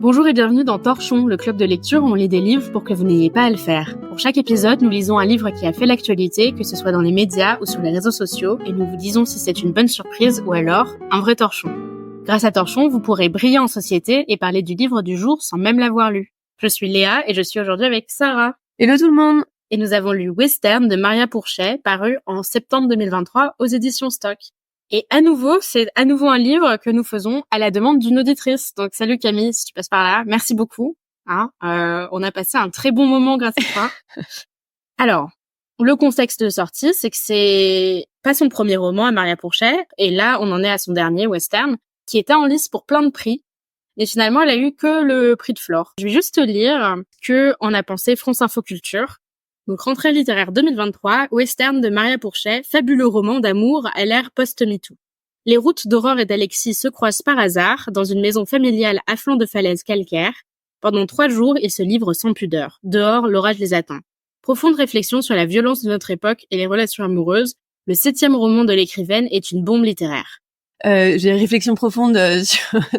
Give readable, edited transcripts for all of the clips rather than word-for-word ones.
Bonjour et bienvenue dans Torchon, le club de lecture où on lit des livres pour que vous n'ayez pas à le faire. Pour chaque épisode, nous lisons un livre qui a fait l'actualité, que ce soit dans les médias ou sur les réseaux sociaux, et nous vous disons si c'est une bonne surprise ou alors un vrai torchon. Grâce à Torchon, vous pourrez briller en société et parler du livre du jour sans même l'avoir lu. Je suis Léa et je suis aujourd'hui avec Sarah. Hello tout le monde. Et nous avons lu Western de Maria Pourchet, paru en septembre 2023 aux éditions Stock. Et c'est à nouveau un livre que nous faisons à la demande d'une auditrice. Donc salut Camille, si tu passes par là, merci beaucoup. On a passé un très bon moment grâce à toi. Alors, le contexte de sortie, c'est que c'est pas son premier roman à Maria Pourchet, et là on en est à son dernier, Western, qui était en lice pour plein de prix. Et finalement, elle a eu que le prix de Flore. Je vais juste te lire que en a pensé France Info Culture. Donc, rentrée littéraire 2023, Western de Maria Pourchet, fabuleux roman d'amour à l'ère post-MeToo. Les routes d'Aurore et d'Alexis se croisent par hasard dans une maison familiale à flanc de falaise calcaire. Pendant 3 jours, ils se livrent sans pudeur. Dehors, l'orage les atteint. Profonde réflexion sur la violence de notre époque et les relations amoureuses, le 7e roman de l'écrivaine est une bombe littéraire. J'ai une réflexion profonde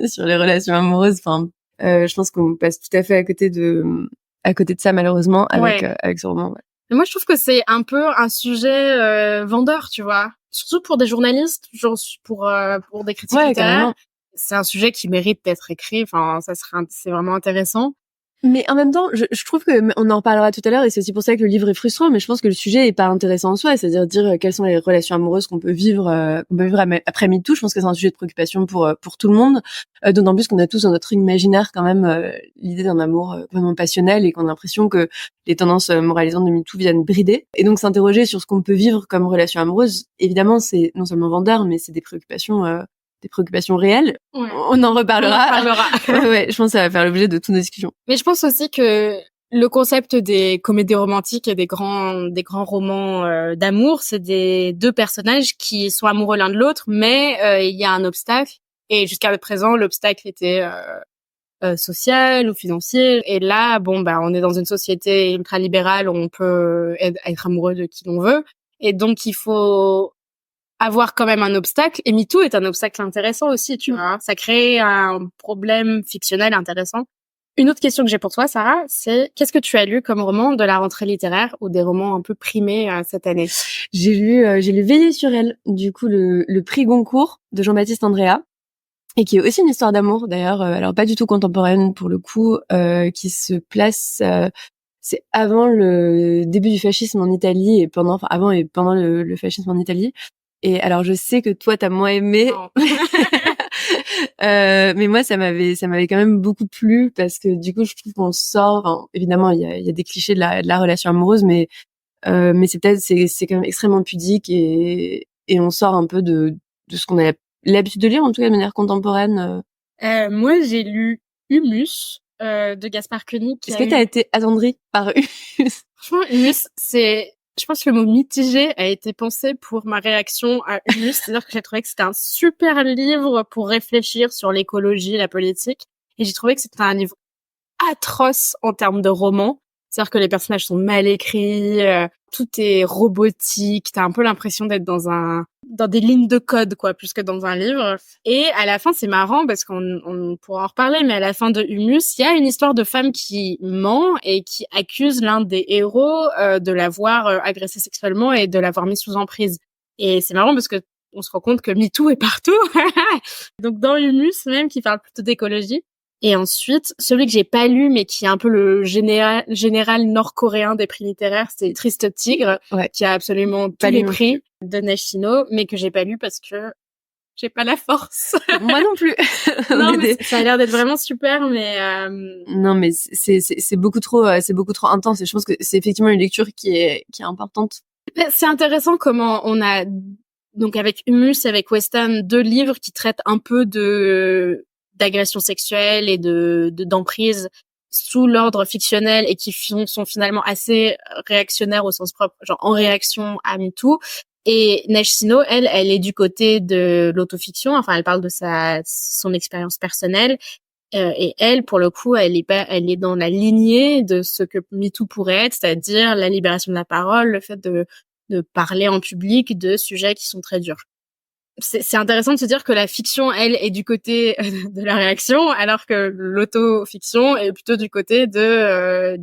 sur les relations amoureuses. Enfin, je pense qu'on passe tout à fait à côté de ça malheureusement avec ce roman. Ouais. Mais moi, je trouve que c'est un peu un sujet vendeur, tu vois. Surtout pour des journalistes, genre pour des critiques littéraires. Carrément. C'est un sujet qui mérite d'être écrit. Enfin, c'est vraiment intéressant. Mais en même temps, je trouve que on en reparlera tout à l'heure et c'est aussi pour ça que le livre est frustrant, mais je pense que le sujet est pas intéressant en soi, c'est-à-dire dire quelles sont les relations amoureuses qu'on peut vivre après MeToo. Je pense que c'est un sujet de préoccupation pour tout le monde, d'autant plus qu'on a tous dans notre imaginaire quand même l'idée d'un amour vraiment passionnel et qu'on a l'impression que les tendances moralisantes de MeToo viennent brider. Et donc s'interroger sur ce qu'on peut vivre comme relation amoureuse, évidemment, c'est non seulement vendeur, mais c'est des préoccupations réelles. Ouais. On en reparlera. Ouais, je pense que ça va faire l'objet de toutes nos discussions. Mais je pense aussi que le concept des comédies romantiques et des grands romans d'amour, c'est des deux personnages qui sont amoureux l'un de l'autre, mais il y a un obstacle. Et jusqu'à présent, l'obstacle était social ou financier. Et là, on est dans une société ultra-libérale où on peut être amoureux de qui l'on veut. Et donc, il faut avoir quand même un obstacle. Et MeToo est un obstacle intéressant aussi, tu vois. Ça crée un problème fictionnel intéressant. Une autre question que j'ai pour toi, Sarah, c'est qu'est-ce que tu as lu comme roman de la rentrée littéraire ou des romans un peu primés cette année? J'ai lu Veiller sur elle, du coup le prix Goncourt de Jean-Baptiste Andréa, et qui est aussi une histoire d'amour d'ailleurs, alors pas du tout contemporaine pour le coup, qui se place c'est avant le début du fascisme en Italie et avant et pendant le fascisme en Italie. Et alors je sais que toi t'as moins aimé. Mais moi ça m'avait quand même beaucoup plu parce que du coup je trouve qu'on sort, évidemment il y a des clichés de la relation amoureuse, mais c'est quand même extrêmement pudique et on sort un peu de ce qu'on a l'habitude de lire, en tout cas de manière contemporaine. Moi j'ai lu Humus de Gaspard Koenig. Est-ce que t'as été attendrie par Humus? Franchement, Humus, je pense que le mot mitigé a été pensé pour ma réaction à Humus. C'est-à-dire que j'ai trouvé que c'était un super livre pour réfléchir sur l'écologie, la politique. Et j'ai trouvé que c'était un livre atroce en termes de roman. C'est-à-dire que les personnages sont mal écrits, tout est robotique, t'as un peu l'impression d'être dans des lignes de code, quoi, plus que dans un livre. Et à la fin, c'est marrant parce qu'on pourra en reparler, mais à la fin de Humus, il y a une histoire de femme qui ment et qui accuse l'un des héros de l'avoir agressé sexuellement et de l'avoir mis sous emprise. Et c'est marrant parce que on se rend compte que MeToo est partout. Donc dans Humus, même, qui parle plutôt d'écologie. Et ensuite, celui que j'ai pas lu, mais qui est un peu le général nord-coréen des prix littéraires, c'est Triste Tigre, qui a absolument tous les prix de Neige Shino, mais que j'ai pas lu parce que j'ai pas la force. Moi non plus. Non, mais ça a l'air d'être vraiment super, mais non, mais c'est beaucoup trop intense et je pense que c'est effectivement une lecture qui est importante. C'est intéressant comment on a, donc avec Humus et avec Western, 2 livres qui traitent un peu d'agression sexuelle et d'emprise sous l'ordre fictionnel et qui sont finalement assez réactionnaires au sens propre, genre en réaction à MeToo. Et Neige Shino, elle est du côté de l'autofiction. Enfin, elle parle de son expérience personnelle. Et elle, pour le coup, elle est dans la lignée de ce que MeToo pourrait être, c'est-à-dire la libération de la parole, le fait de parler en public de sujets qui sont très durs. c'est intéressant de se dire que la fiction, elle, est du côté de la réaction, alors que l'auto-fiction est plutôt du côté de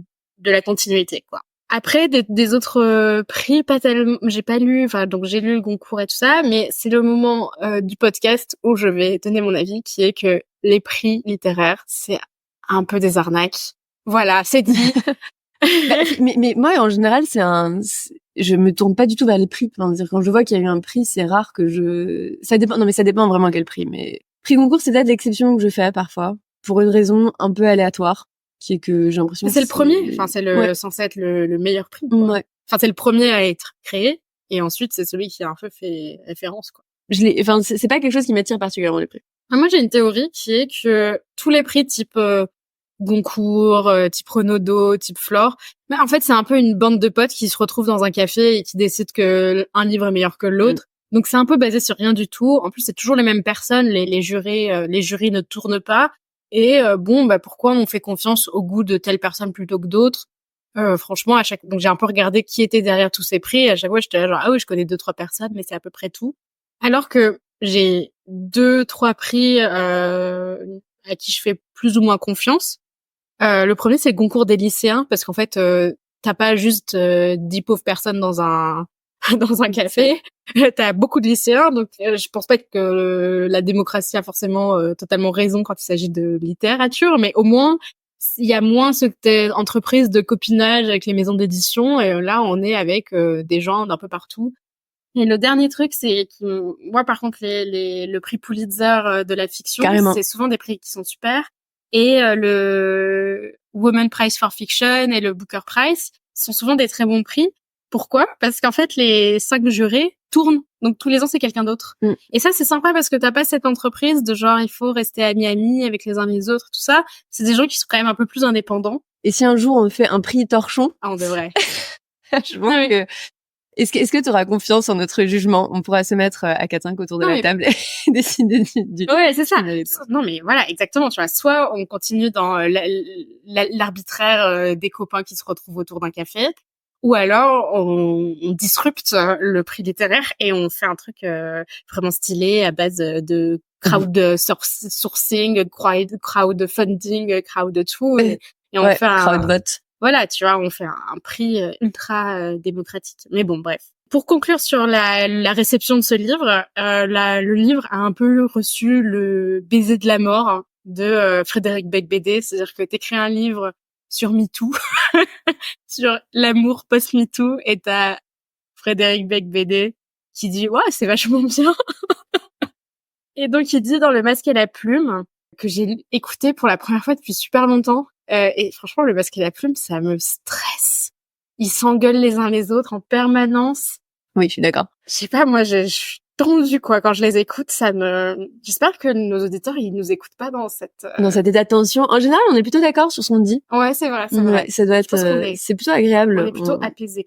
la continuité, quoi. Après, des autres prix, pas tellement, j'ai pas lu, enfin, donc j'ai lu le Goncourt et tout ça, mais c'est le moment du podcast où je vais donner mon avis, qui est que les prix littéraires, c'est un peu des arnaques. Voilà, c'est dit. mais moi, en général, je me tourne pas du tout vers les prix. Enfin, dire, quand je vois qu'il y a eu un prix, c'est rare que ça dépend, non, mais ça dépend vraiment quel prix, mais prix Goncourt, c'est peut-être l'exception que je fais parfois, pour une raison un peu aléatoire, qui est que j'ai l'impression Mais que c'est le premier, enfin, c'est censé être le meilleur prix, quoi. Ouais. Enfin, c'est le premier à être créé, et ensuite, c'est celui qui a un peu fait référence, quoi. Enfin, c'est pas quelque chose qui m'attire particulièrement, les prix. Moi, j'ai une théorie qui est que tous les prix type Goncourt, type Renaudot, type Flore, mais en fait, c'est un peu une bande de potes qui se retrouvent dans un café et qui décident que un livre est meilleur que l'autre. Donc, c'est un peu basé sur rien du tout. En plus, c'est toujours les mêmes personnes. Les jurys ne tournent pas. Et pourquoi on fait confiance au goût de telle personne plutôt que d'autres? Franchement, donc j'ai un peu regardé qui était derrière tous ces prix. Et à chaque fois, j'étais là genre, ah oui, je connais 2-3 personnes, mais c'est à peu près tout. Alors que j'ai 2-3 prix à qui je fais plus ou moins confiance. Le premier, c'est le Goncourt des lycéens, parce qu'en fait, t'as pas juste 10 pauvres personnes dans un dans un café. T'as beaucoup de lycéens, donc je pense pas que la démocratie a forcément totalement raison quand il s'agit de littérature, mais au moins il y a moins cette entreprise de copinage avec les maisons d'édition, et là on est avec des gens d'un peu partout. Et le dernier truc, c'est que moi, par contre, le prix Pulitzer de la fiction, carrément, c'est souvent des prix qui sont super. Et le Women Prize for Fiction et le Booker Prize sont souvent des très bons prix. Pourquoi? Parce qu'en fait, les 5 jurés tournent. Donc, tous les ans, c'est quelqu'un d'autre. Et ça, c'est sympa parce que t'as pas cette entreprise de genre, il faut rester amis avec les uns les autres, tout ça. C'est des gens qui sont quand même un peu plus indépendants. Et si un jour on fait un prix torchon? Ah, on devrait. Je pense que est-ce que tu auras confiance en notre jugement? On pourra se mettre à 4-5 autour de la table et décider du... Ouais, c'est ça. Non, mais voilà, exactement. Tu vois, soit on continue dans l'arbitraire des copains qui se retrouvent autour d'un café, ou alors on disrupte le prix littéraire et on fait un truc vraiment stylé à base de crowdsourcing, crowdfunding, crowd tout, et on fait un crowdvote. Voilà, tu vois, on fait un prix ultra démocratique. Mais bon, bref. Pour conclure sur la réception de ce livre, le livre a un peu reçu le baiser de la mort de Frédéric Beigbeder, c'est-à-dire que t'écris un livre sur MeToo, sur l'amour post-MeToo, et t'as Frédéric Beigbeder qui dit « Ouais, c'est vachement bien !» Et donc, il dit dans Le Masque et la Plume, que j'ai écouté pour la première fois depuis super longtemps, et franchement, Le Masque et la Plume, ça me stresse. Ils s'engueulent les uns les autres en permanence. Oui, je suis d'accord. Je sais pas, moi, je suis tendue, quoi. Quand je les écoute, j'espère que nos auditeurs, ils nous écoutent pas dans cette état de tension. En général, on est plutôt d'accord sur ce qu'on dit. Ouais, c'est vrai. Ouais, ça doit être, c'est plutôt agréable. On est plutôt apaisés.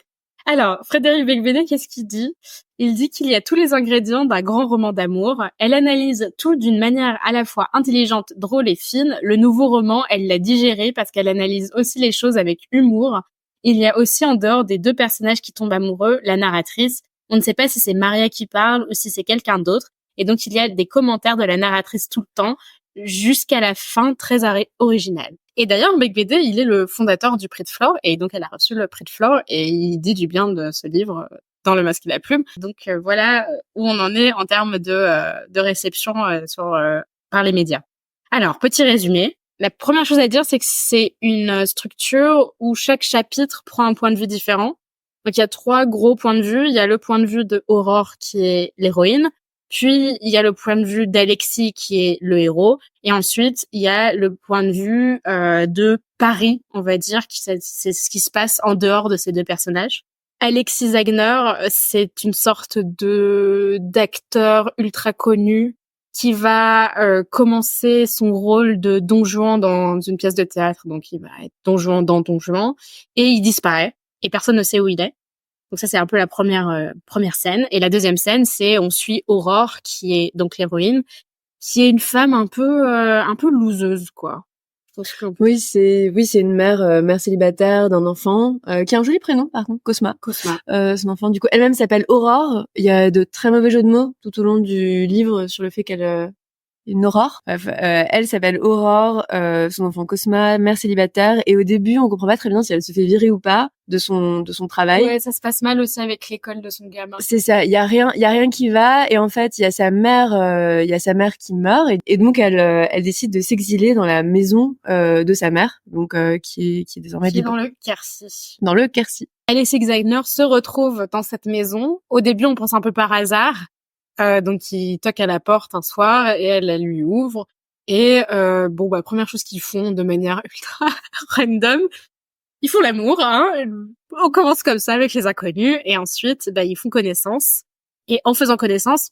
Alors, Frédéric Beigbeder, qu'est-ce qu'il dit? Il dit qu'il y a tous les ingrédients d'un grand roman d'amour. Elle analyse tout d'une manière à la fois intelligente, drôle et fine. Le nouveau roman, elle l'a digéré parce qu'elle analyse aussi les choses avec humour. Il y a aussi, en dehors des 2 personnages qui tombent amoureux, la narratrice. On ne sait pas si c'est Maria qui parle ou si c'est quelqu'un d'autre. Et donc, il y a des commentaires de la narratrice tout le temps, jusqu'à la fin, très originale. Et d'ailleurs, Beigbeder, il est le fondateur du prix de Flore, et donc elle a reçu le prix de Flore, et il dit du bien de ce livre dans Le Masque et la Plume. Donc voilà où on en est en termes de réception par les médias. Alors, petit résumé. La première chose à dire, c'est que c'est une structure où chaque chapitre prend un point de vue différent. Donc il y a 3 gros points de vue. Il y a le point de vue de Aurore, qui est l'héroïne. Puis, il y a le point de vue d'Alexis, qui est le héros. Et ensuite, il y a le point de vue de Paris, on va dire, c'est ce qui se passe en dehors de ces 2 personnages. Alexis Zagner, c'est une sorte d'acteur ultra connu qui va commencer son rôle de Don Juan dans une pièce de théâtre. Donc, il va être Don Juan dans Don Juan. Et il disparaît. Et personne ne sait où il est. Donc ça, c'est un peu la première scène. Et la deuxième scène, c'est on suit Aurore, qui est donc l'héroïne, qui est une femme un peu loseuse, quoi. Oui, c'est une mère célibataire d'un enfant qui a un joli prénom par contre, Cosma. Son enfant du coup elle-même s'appelle Aurore. Il y a de très mauvais jeux de mots tout au long du livre sur le fait qu'elle une Aurore. Elle s'appelle Aurore, son enfant Cosma, mère célibataire, et au début on comprend pas très bien si elle se fait virer ou pas de son travail. Ouais, ça se passe mal aussi avec l'école de son gamin. C'est ça, il y a rien qui va, et en fait il y a sa mère qui meurt, et donc elle décide de s'exiler dans la maison de sa mère, donc qui est désormais libre. Dans le Quercy. Dans le Quercy. Alexis Exaigner se retrouve dans cette maison. Au début, on pense un peu par hasard. Donc il toque à la porte un soir et elle lui ouvre. Et première chose qu'ils font de manière ultra random, ils font l'amour. On commence comme ça avec les inconnus et ensuite ils font connaissance. Et en faisant connaissance,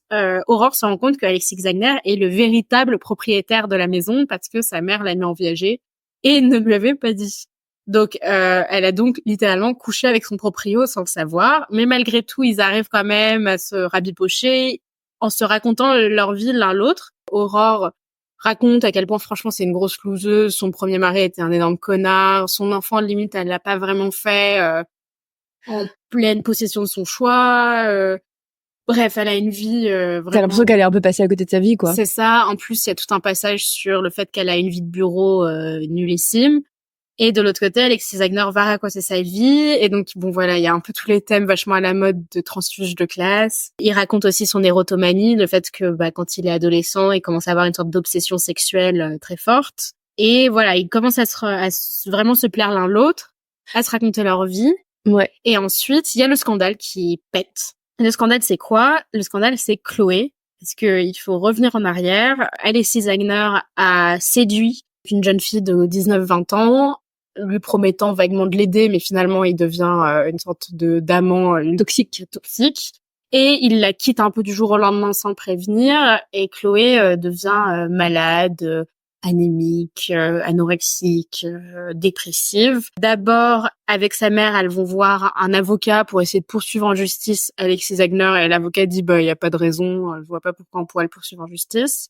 Aurore se rend compte que Alexis Exaigner est le véritable propriétaire de la maison parce que sa mère l'a mis en viager et ne lui avait pas dit. Donc, elle a donc littéralement couché avec son proprio sans le savoir. Mais malgré tout, ils arrivent quand même à se rabibocher en se racontant leur vie l'un l'autre. Aurore raconte à quel point, franchement, c'est une grosse loseuse. Son premier mari était un énorme connard. Son enfant, limite, elle l'a pas vraiment fait en pleine possession de son choix. Bref, elle a une vie vraiment... T'as l'impression qu'elle est un peu passée à côté de sa vie, quoi. C'est ça. En plus, il y a tout un passage sur le fait qu'elle a une vie de bureau nullissime. Et de l'autre côté, Alexis Exaigner va raconter sa vie. Et donc, il y a un peu tous les thèmes vachement à la mode de transfuge de classe. Il raconte aussi son érotomanie, le fait que quand il est adolescent, il commence à avoir une sorte d'obsession sexuelle très forte. Et voilà, ils commencent à vraiment se plaire l'un l'autre, à se raconter leur vie. Ouais. Et ensuite, il y a le scandale qui pète. Le scandale, c'est quoi? Le scandale, c'est Chloé. Parce que il faut revenir en arrière. Alexis Exaigner a séduit une jeune fille de 19-20 ans, lui promettant vaguement de l'aider, mais finalement il devient une sorte d'amant toxique. Et il la quitte un peu du jour au lendemain sans le prévenir, et Chloé devient malade, anémique, anorexique, dépressive. D'abord, avec sa mère, elles vont voir un avocat pour essayer de poursuivre en justice Alexis Exaigner, et l'avocat dit il y a pas de raison, je vois pas pourquoi on pourrait le poursuivre en justice.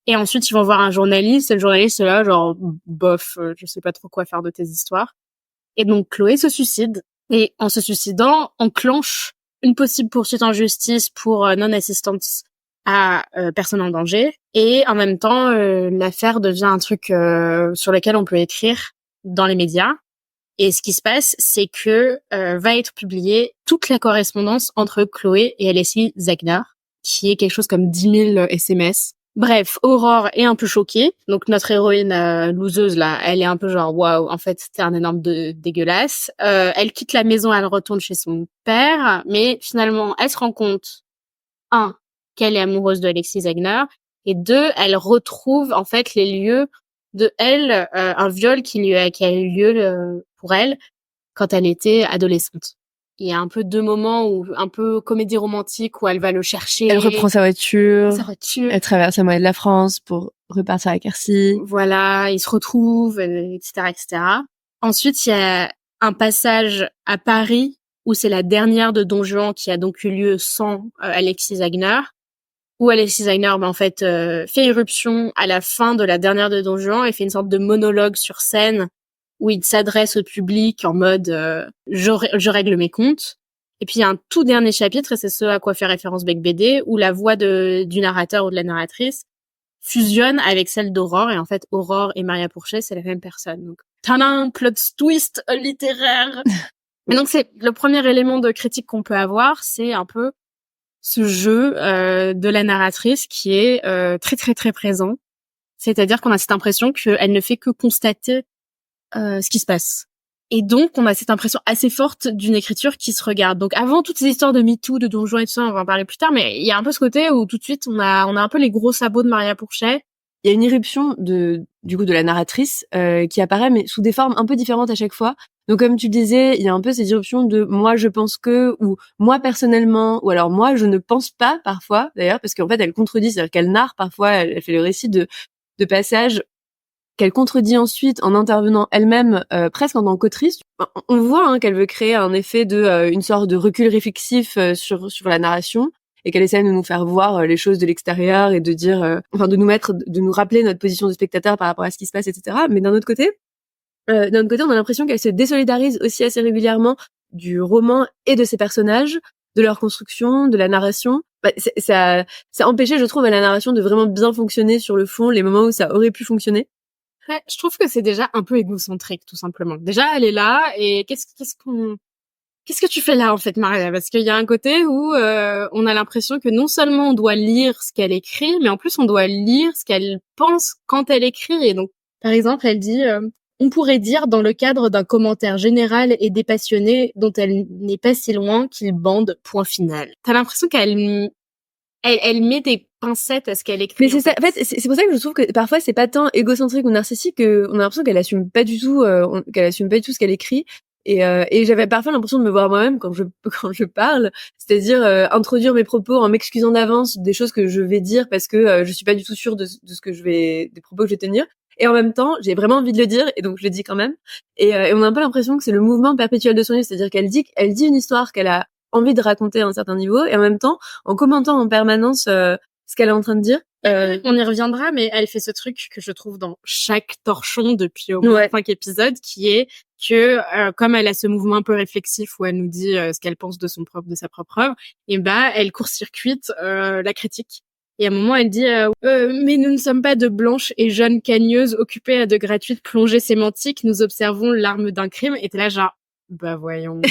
Et ensuite, ils vont voir un journaliste, et le journaliste est là, genre, bof, je sais pas trop quoi faire de tes histoires. Et donc, Chloé se suicide. Et en se suicidant, enclenche une possible poursuite en justice pour non-assistance à personne en danger. Et en même temps, l'affaire devient un truc sur lequel on peut écrire dans les médias. Et ce qui se passe, c'est que va être publiée toute la correspondance entre Chloé et Alexis Exaigner, qui est quelque chose comme 10 000 SMS. Bref, Aurore est un peu choquée. Donc notre héroïne loseuse là, elle est un peu genre waouh, en fait c'était un énorme dégueulasse. Elle quitte la maison, elle retourne chez son père, mais finalement elle se rend compte qu'elle est amoureuse de Alexis Exaigner, et 2, elle retrouve en fait les lieux de un viol qui a eu lieu pour elle quand elle était adolescente. Il y a un peu 2 moments où un peu comédie romantique où elle va le chercher. Elle reprend sa voiture. Elle traverse la moitié de la France pour repartir à Quercy. Voilà, ils se retrouvent, etc., etc. Ensuite, il y a un passage à Paris où c'est la dernière de Don Juan qui a donc eu lieu sans Alexis Exaigner, où Alexis Exaigner, fait irruption à la fin de la dernière de Don Juan et fait une sorte de monologue sur scène où il s'adresse au public en mode je règle mes comptes. Et puis il y a un tout dernier chapitre, et c'est ce à quoi fait référence Bec BD, où la voix du narrateur ou de la narratrice fusionne avec celle d'Aurore, et en fait Aurore et Maria Pourchet, c'est la même personne. Donc tadam, plot twist littéraire. Mais donc c'est le premier élément de critique qu'on peut avoir, c'est un peu ce jeu de la narratrice qui est très très très présent. C'est-à-dire qu'on a cette impression qu'elle ne fait que constater ce qui se passe. Et donc, on a cette impression assez forte d'une écriture qui se regarde. Donc, avant toutes ces histoires de MeToo, de Don Juan et tout ça, on va en parler plus tard, mais il y a un peu ce côté où tout de suite, on a un peu les gros sabots de Maria Pourchet. Il y a une irruption de la narratrice qui apparaît, mais sous des formes un peu différentes à chaque fois. Donc, comme tu disais, il y a un peu ces irruptions de moi je pense que, ou moi personnellement, ou alors moi je ne pense pas parfois, d'ailleurs, parce qu'en fait elle contredit, c'est-à-dire qu'elle narre parfois, elle fait le récit de passages qu'elle contredit ensuite en intervenant elle-même presque en tant qu'autrice. On voit qu'elle veut créer un effet de une sorte de recul réflexif sur la narration. et qu'elle essaie de nous faire voir les choses de l'extérieur et de dire, de nous rappeler notre position de spectateur par rapport à ce qui se passe, etc. Mais d'un autre côté, on a l'impression qu'elle se désolidarise aussi assez régulièrement du roman et de ses personnages, de leur construction, de la narration. Ça empêchait, je trouve, à la narration de vraiment bien fonctionner sur le fond, les moments où ça aurait pu fonctionner. Ouais, je trouve que c'est déjà un peu égocentrique, tout simplement. Déjà, elle est là, et qu'est-ce que tu fais là, en fait, Maria? Parce qu'il y a un côté où on a l'impression que non seulement on doit lire ce qu'elle écrit, mais en plus on doit lire ce qu'elle pense quand elle écrit. Et donc, par exemple, elle dit on pourrait dire dans le cadre d'un commentaire général et dépassionné dont elle n'est pas si loin qu'il bande, point final. T'as l'impression qu'elle met des pincettes à ce qu'elle écrit. Mais c'est ça. En fait, c'est pour ça que je trouve que parfois c'est pas tant égocentrique ou narcissique qu'on a l'impression qu'elle assume pas du tout, ce qu'elle écrit. Et j'avais parfois l'impression de me voir moi-même quand je parle, c'est-à-dire introduire mes propos en m'excusant d'avance des choses que je vais dire parce que je suis pas du tout sûre de ce que des propos que je vais tenir. Et en même temps, j'ai vraiment envie de le dire et donc je le dis quand même. Et on a un peu l'impression que c'est le mouvement perpétuel de son livre, c'est-à-dire qu'elle dit une histoire qu'elle a envie de raconter à un certain niveau et en même temps en commentant en permanence ce qu'elle est en train de dire. On y reviendra, mais elle fait ce truc que je trouve dans chaque torchon depuis au moins 5 épisodes, qui est que comme elle a ce mouvement un peu réflexif où elle nous dit ce qu'elle pense de sa propre œuvre, et elle court-circuite la critique. Et à un moment, elle dit mais nous ne sommes pas de blanches et jeunes cagneuses occupées à de gratuites plongées sémantiques, nous observons l'arme d'un crime. Et t'es là genre, bah voyons.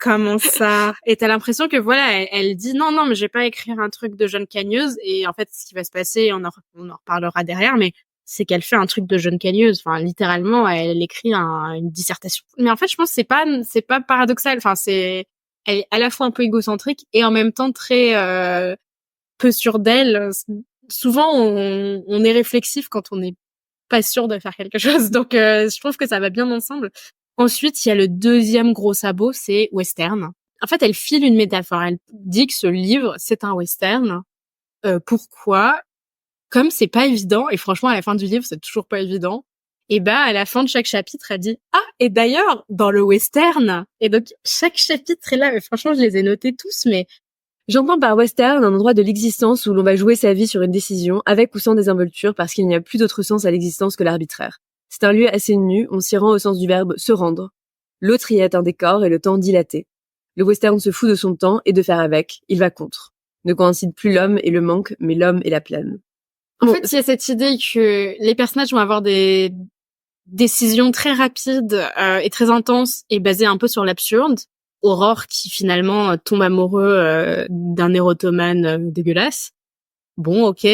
Comment ça? Et t'as l'impression que voilà, elle dit non, mais je vais pas écrire un truc de jeune cagneuse. Et en fait, ce qui va se passer, on en reparlera derrière, mais c'est qu'elle fait un truc de jeune cagneuse. Enfin, littéralement, elle écrit une dissertation. Mais en fait, je pense que c'est pas paradoxal. Enfin, elle est à la fois un peu égocentrique et en même temps très peu sûre d'elle. Souvent, on est réflexif quand on n'est pas sûr de faire quelque chose. Donc, je trouve que ça va bien ensemble. Ensuite, il y a le deuxième gros sabot, c'est western. En fait, elle file une métaphore. Elle dit que ce livre, c'est un western. Pourquoi? Comme c'est pas évident, et franchement, à la fin du livre, c'est toujours pas évident, et à la fin de chaque chapitre, elle dit « Ah, et d'ailleurs, dans le western !» Et donc, chaque chapitre est là. Et franchement, je les ai notés tous, mais j'entends par western un endroit de l'existence où l'on va jouer sa vie sur une décision, avec ou sans désinvolture, parce qu'il n'y a plus d'autre sens à l'existence que l'arbitraire. C'est un lieu assez nu, on s'y rend au sens du verbe se rendre. L'autre y est un décor et le temps dilaté. Le western se fout de son temps et de faire avec, il va contre. Ne coïncide plus l'homme et le manque, mais l'homme et la plaine. En fait, il y a cette idée que les personnages vont avoir des décisions très rapides et très intenses et basées un peu sur l'absurde. Aurore qui finalement tombe amoureux d'un érotomane dégueulasse. Bon, ok.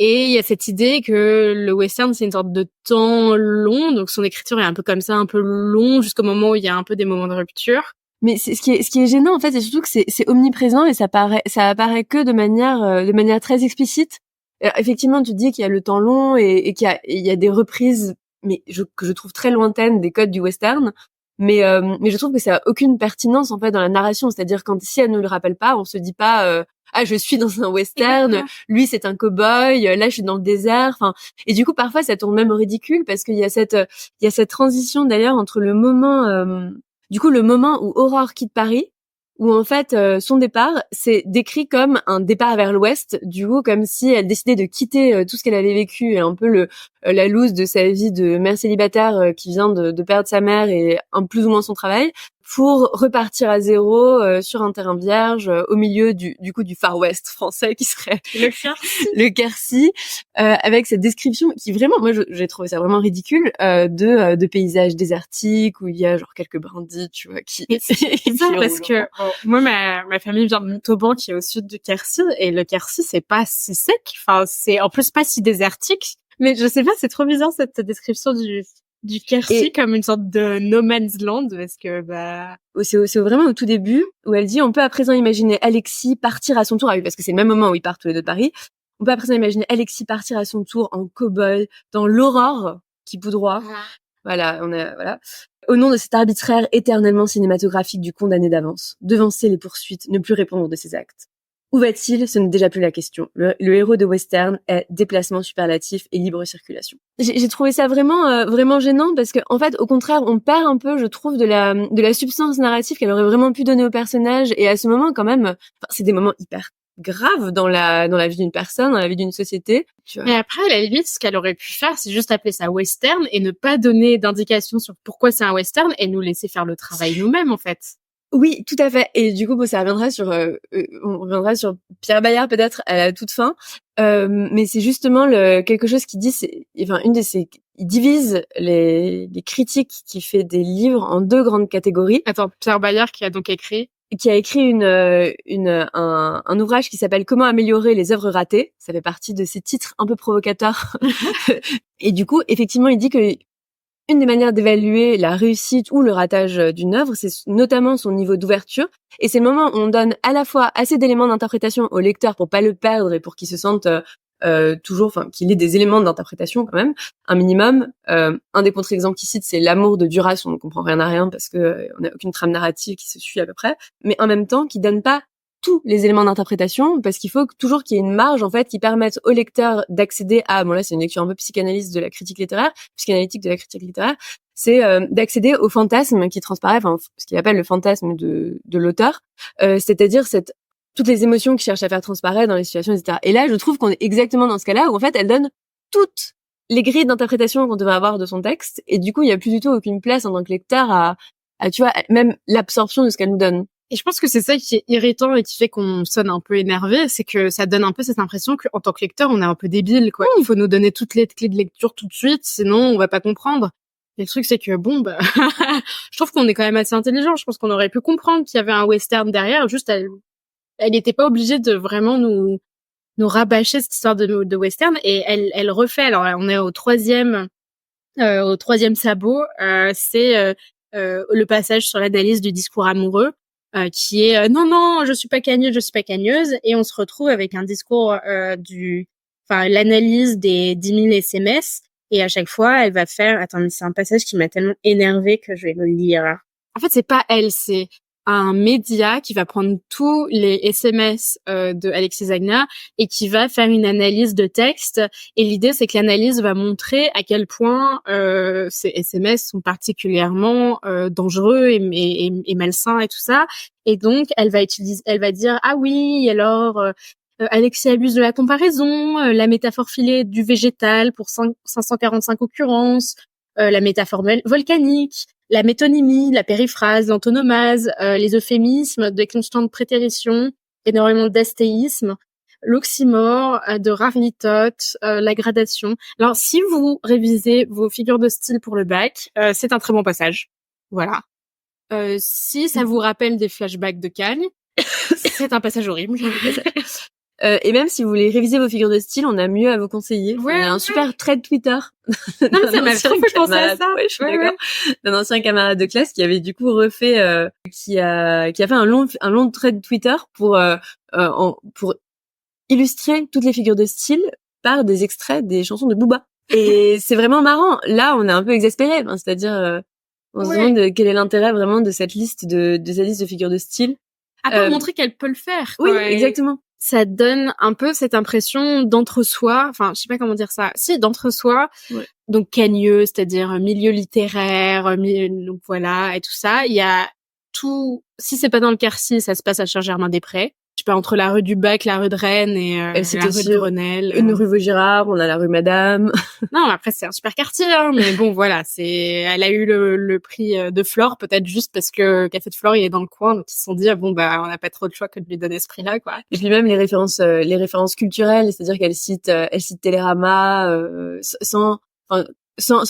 Et il y a cette idée que le western, c'est une sorte de temps long, donc son écriture est un peu comme ça, un peu long, jusqu'au moment où il y a un peu des moments de rupture. Mais c'est ce qui est gênant en fait, c'est surtout que c'est omniprésent et ça apparaît que de manière très explicite. Effectivement, tu dis qu'il y a le temps long et qu'il y a des reprises, mais que je trouve très lointaines des codes du western. Mais je trouve que ça a aucune pertinence en fait dans la narration, c'est-à-dire quand si elle ne le rappelle pas, on se dit pas ah, je suis dans un western, lui c'est un cow-boy, là je suis dans le désert, enfin, et du coup parfois ça tourne même au ridicule parce qu'il y a cette transition d'ailleurs entre le moment où Aurore quitte Paris, où en fait son départ c'est décrit comme un départ vers l'ouest, du coup comme si elle décidait de quitter tout ce qu'elle avait vécu et un peu la loose de sa vie de mère célibataire qui vient de perdre sa mère et un plus ou moins son travail, pour repartir à zéro sur un terrain vierge au milieu du Far West français qui serait le Quercy, avec cette description qui vraiment, moi j'ai trouvé ça vraiment ridicule, de paysages désertiques où il y a genre quelques brindilles, tu vois, qui c'est bizarre parce que moi ma famille vient de Montauban qui est au sud du Quercy et le Quercy c'est pas si sec, enfin c'est en plus pas si désertique, mais je sais pas, c'est trop bizarre cette description du Quercy comme une sorte de no man's land parce que c'est vraiment au tout début où elle dit on peut à présent imaginer Alexis partir à son tour, parce que c'est le même moment où ils partent tous les deux de Paris, on peut à présent imaginer Alexis partir à son tour en cow-boy dans l'aurore qui poudroie. Voilà, au nom de cet arbitraire éternellement cinématographique du condamné d'avance, devancer les poursuites, ne plus répondre de ses actes. Où va-t-il? Ce n'est déjà plus la question. Le héros de western est déplacement superlatif et libre circulation. J'ai trouvé ça vraiment gênant parce que, en fait, au contraire, on perd un peu, je trouve, de la substance narrative qu'elle aurait vraiment pu donner au personnage. Et à ce moment, quand même, c'est des moments hyper graves dans la vie d'une personne, dans la vie d'une société. Tu vois. Mais après, à la limite, ce qu'elle aurait pu faire, c'est juste appeler ça western et ne pas donner d'indication sur pourquoi c'est un western et nous laisser faire le travail nous-mêmes, en fait. Oui, tout à fait. Et du coup, ça reviendra on reviendra sur Pierre Bayard peut-être à la toute fin. Mais c'est justement quelque chose qu'il dit, il divise les critiques qu'il fait des livres en deux grandes catégories. Attends, Pierre Bayard qui a écrit un ouvrage qui s'appelle Comment améliorer les œuvres ratées. Ça fait partie de ces titres un peu provocateurs. Et du coup, effectivement, il dit que une des manières d'évaluer la réussite ou le ratage d'une œuvre, c'est notamment son niveau d'ouverture. Et c'est le moment où on donne à la fois assez d'éléments d'interprétation au lecteur pour pas le perdre et pour qu'il se sente qu'il ait des éléments d'interprétation quand même, un minimum. Un des contre-exemples qu'il cite, c'est L'amour de Duras, on ne comprend rien à rien parce que on n'a aucune trame narrative qui se suit à peu près, mais en même temps qui donne pas tous les éléments d'interprétation parce qu'il faut toujours qu'il y ait une marge en fait qui permette au lecteur d'accéder à là c'est une lecture un peu psychanalyste de la critique littéraire, psychanalytique de la critique littéraire, c'est d'accéder au fantasme qui transparaît, ce qu'il appelle le fantasme de l'auteur, c'est-à-dire toutes les émotions qu'il cherche à faire transparaître dans les situations, etc. Et là, je trouve qu'on est exactement dans ce cas-là où en fait elle donne toutes les grilles d'interprétation qu'on devrait avoir de son texte et du coup il y a plus du tout aucune place en tant que lecteur à tu vois, même l'absorption de ce qu'elle nous donne. Et je pense que c'est ça qui est irritant et qui fait qu'on sonne un peu énervé, c'est que ça donne un peu cette impression qu'en tant que lecteur, on est un peu débile, quoi. Il faut nous donner toutes les clés de lecture tout de suite, sinon on va pas comprendre. Et le truc, c'est que je trouve qu'on est quand même assez intelligent. Je pense qu'on aurait pu comprendre qu'il y avait un western derrière. Juste, elle n'était pas obligée de vraiment nous rabâcher cette histoire de western. Et elle refait. Alors, on est au troisième sabot. C'est le passage sur l'analyse du discours amoureux. Qui est non, je suis pas cagneuse, et on se retrouve avec un discours l'analyse des 10 000 SMS, et à chaque fois elle va faire, attends, mais c'est un passage qui m'a tellement énervée que je vais le lire. En fait, c'est pas elle, c'est un média qui va prendre tous les SMS de Alexis Zagna et qui va faire une analyse de texte. Et l'idée, c'est que l'analyse va montrer à quel point ces SMS sont particulièrement dangereux et malsains et tout ça. Et donc, elle va dire ah oui, alors Alexis abuse de la comparaison, la métaphore filée du végétal pour 545 occurrences, la métaphore volcanique, la métonymie, la périphrase, l'antonomase, les euphémismes, des constantes prétéritions, énormément d'astéisme, l'oxymore, de ravitote, la gradation. Alors, si vous révisez vos figures de style pour le bac, c'est un très bon passage. Voilà. Si ça vous rappelle des flashbacks de Cagne, c'est un passage horrible. Et même si vous voulez réviser vos figures de style, on a mieux à vous conseiller. Ouais, on a un super thread Twitter. Non, mais ça m'a trop fait penser à ça. Ouais, je suis d'accord. D'un ancien camarade de classe qui avait du coup refait, qui a fait un long thread Twitter pour illustrer toutes les figures de style par des extraits des chansons de Booba. Et c'est vraiment marrant. Là, on est un peu exaspéré. C'est-à-dire, on se demande quel est l'intérêt vraiment de cette liste de figures de style. À part montrer qu'elle peut le faire. Oui, quoi. exactement. Ça donne un peu cette impression d'entre-soi, enfin, je sais pas comment dire ça. Si, d'entre-soi. Ouais. Donc, cagneux, c'est-à-dire milieu littéraire, donc voilà, et tout ça. Il y a tout, si c'est pas dans le Quercy, ça se passe à Saint-Germain-des-Prés. Je sais pas, entre la rue du Bac, la rue de Rennes et la rue de Grenelle. Une rue Vaugirard, on a la rue Madame. Non, après, c'est un super quartier, hein, mais bon, voilà, elle a eu le prix de Flore, peut-être juste parce que Café de Flore, il est dans le coin, donc ils se sont dit, on n'a pas trop de choix que de lui donner ce prix-là, quoi. Et puis même les références culturelles, c'est-à-dire qu'elle cite Télérama, sans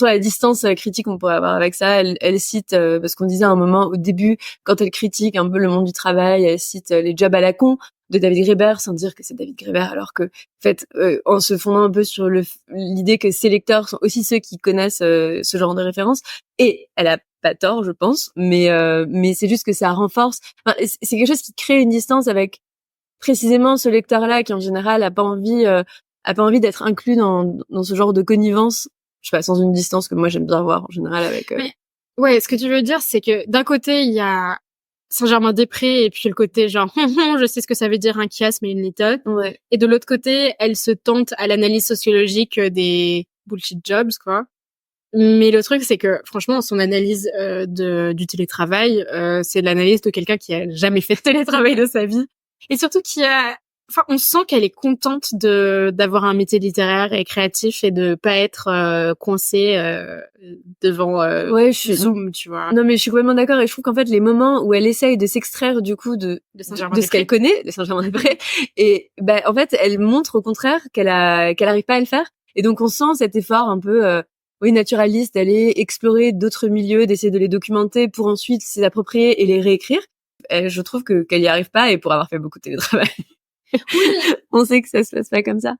la distance critique qu'on pourrait avoir avec ça, elle cite, parce qu'on disait à un moment au début, quand elle critique un peu le monde du travail, elle cite les jobs à la con de David Graeber, sans dire que c'est David Graeber, alors que, en fait, en se fondant un peu sur l'idée que ses lecteurs sont aussi ceux qui connaissent ce genre de références, et elle a pas tort, je pense, mais c'est juste que ça renforce, c'est quelque chose qui crée une distance avec précisément ce lecteur-là qui en général a pas envie d'être inclus dans ce genre de connivence. Je sais pas, sans une distance que moi j'aime bien voir en général avec. Mais, ouais, ce que tu veux dire, c'est que d'un côté il y a Saint-Germain-des-Prés et puis le côté genre je sais ce que ça veut dire un chiasme et une litote. Ouais. Et de l'autre côté, elle se tente à l'analyse sociologique des bullshit jobs, quoi. Mais le truc, c'est que franchement, son analyse du télétravail, c'est l'analyse de quelqu'un qui a jamais fait de télétravail de sa vie et surtout on sent qu'elle est contente d'avoir un métier littéraire et créatif et de pas être coincée devant Zoom, tu vois. Non, mais je suis complètement d'accord et je trouve qu'en fait, les moments où elle essaye de s'extraire du coup de ce qu'elle connaît, de Saint-Germain-des-Prés, et bah, en fait, elle montre au contraire qu'elle arrive pas à le faire. Et donc, on sent cet effort un peu, naturaliste d'aller explorer d'autres milieux, d'essayer de les documenter pour ensuite s'y approprier et les réécrire. Et je trouve qu'elle y arrive pas et pour avoir fait beaucoup de télétravail. Oui. On sait que ça se passe pas comme ça.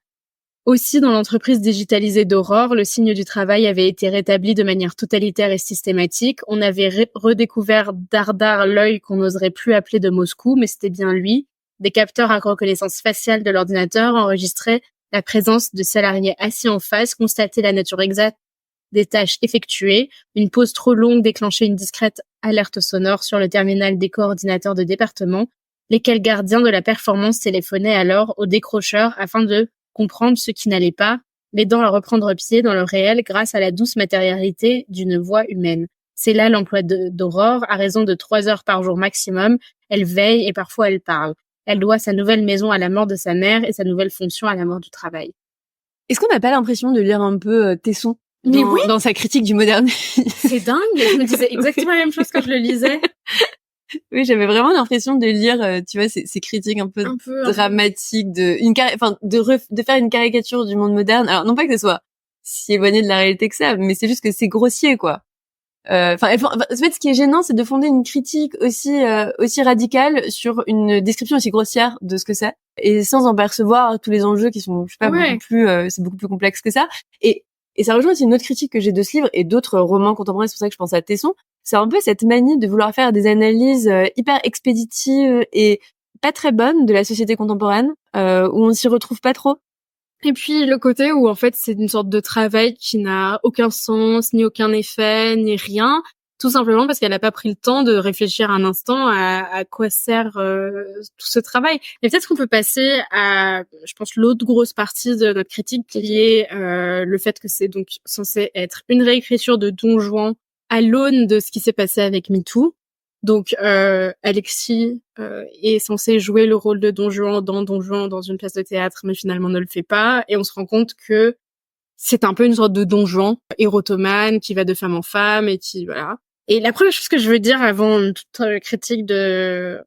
Aussi, dans l'entreprise digitalisée d'Aurore, le signe du travail avait été rétabli de manière totalitaire et systématique. On avait redécouvert Dardar, l'œil qu'on n'oserait plus appeler de Moscou, mais c'était bien lui. Des capteurs à reconnaissance faciale de l'ordinateur enregistraient la présence de salariés assis en face, constataient la nature exacte des tâches effectuées. Une pause trop longue déclenchait une discrète alerte sonore sur le terminal des coordinateurs de département, lesquels gardiens de la performance téléphonaient alors au décrocheur afin de comprendre ce qui n'allait pas, l'aidant à reprendre pied dans le réel grâce à la douce matérialité d'une voix humaine. C'est là l'emploi d'Aurore, à raison de 3 heures par jour maximum. Elle veille et parfois elle parle. Elle doit sa nouvelle maison à la mort de sa mère et sa nouvelle fonction à la mort du travail. Est-ce qu'on n'a pas l'impression de lire un peu Tesson dans sa critique du modernisme? C'est dingue, je me disais exactement la même chose quand je le lisais. Oui, j'avais vraiment l'impression de lire, tu vois, ces critiques un peu dramatiques de faire une caricature du monde moderne. Alors non pas que ce soit si éloigné de la réalité que ça, mais c'est juste que c'est grossier, quoi. En fait, ce qui est gênant, c'est de fonder une critique aussi radicale sur une description aussi grossière de ce que c'est, et sans en percevoir tous les enjeux qui sont, je sais pas, c'est beaucoup plus complexe que ça. Et ça rejoint aussi une autre critique que j'ai de ce livre et d'autres romans contemporains. C'est pour ça que je pense à Tesson. C'est un peu cette manie de vouloir faire des analyses hyper expéditives et pas très bonnes de la société contemporaine, où on s'y retrouve pas trop. Et puis le côté où en fait c'est une sorte de travail qui n'a aucun sens, ni aucun effet, ni rien, tout simplement parce qu'elle n'a pas pris le temps de réfléchir un instant à quoi sert tout ce travail. Et peut-être qu'on peut passer à, je pense, l'autre grosse partie de notre critique qui est le fait que c'est donc censé être une réécriture de Don Juan à l'aune de ce qui s'est passé avec MeToo. Donc Alexis est censé jouer le rôle de Don Juan dans une pièce de théâtre, mais finalement ne le fait pas. Et on se rend compte que c'est un peu une sorte de Don Juan érotomane qui va de femme en femme et qui voilà. Et la première chose que je veux dire avant toute critique de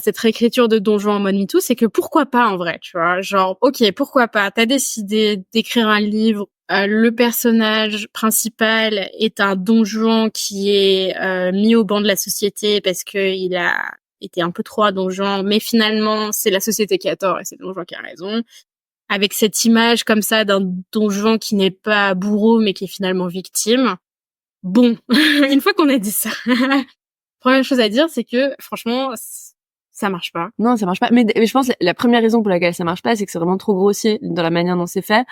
cette réécriture de Don Juan en mode MeToo, c'est que pourquoi pas en vrai, tu vois, genre ok, pourquoi pas, t'as décidé d'écrire un livre, le personnage principal est un Don Juan qui est mis au banc de la société parce que il a été un peu trop à Don Juan, mais finalement c'est la société qui a tort et c'est Don Juan qui a raison, avec cette image comme ça d'un Don Juan qui n'est pas bourreau mais qui est finalement victime. Bon, une fois qu'on a dit ça, première chose à dire, c'est que franchement ça marche pas. Non, ça marche pas. Mais je pense que la première raison pour laquelle ça marche pas, c'est que c'est vraiment trop grossier dans la manière dont c'est fait.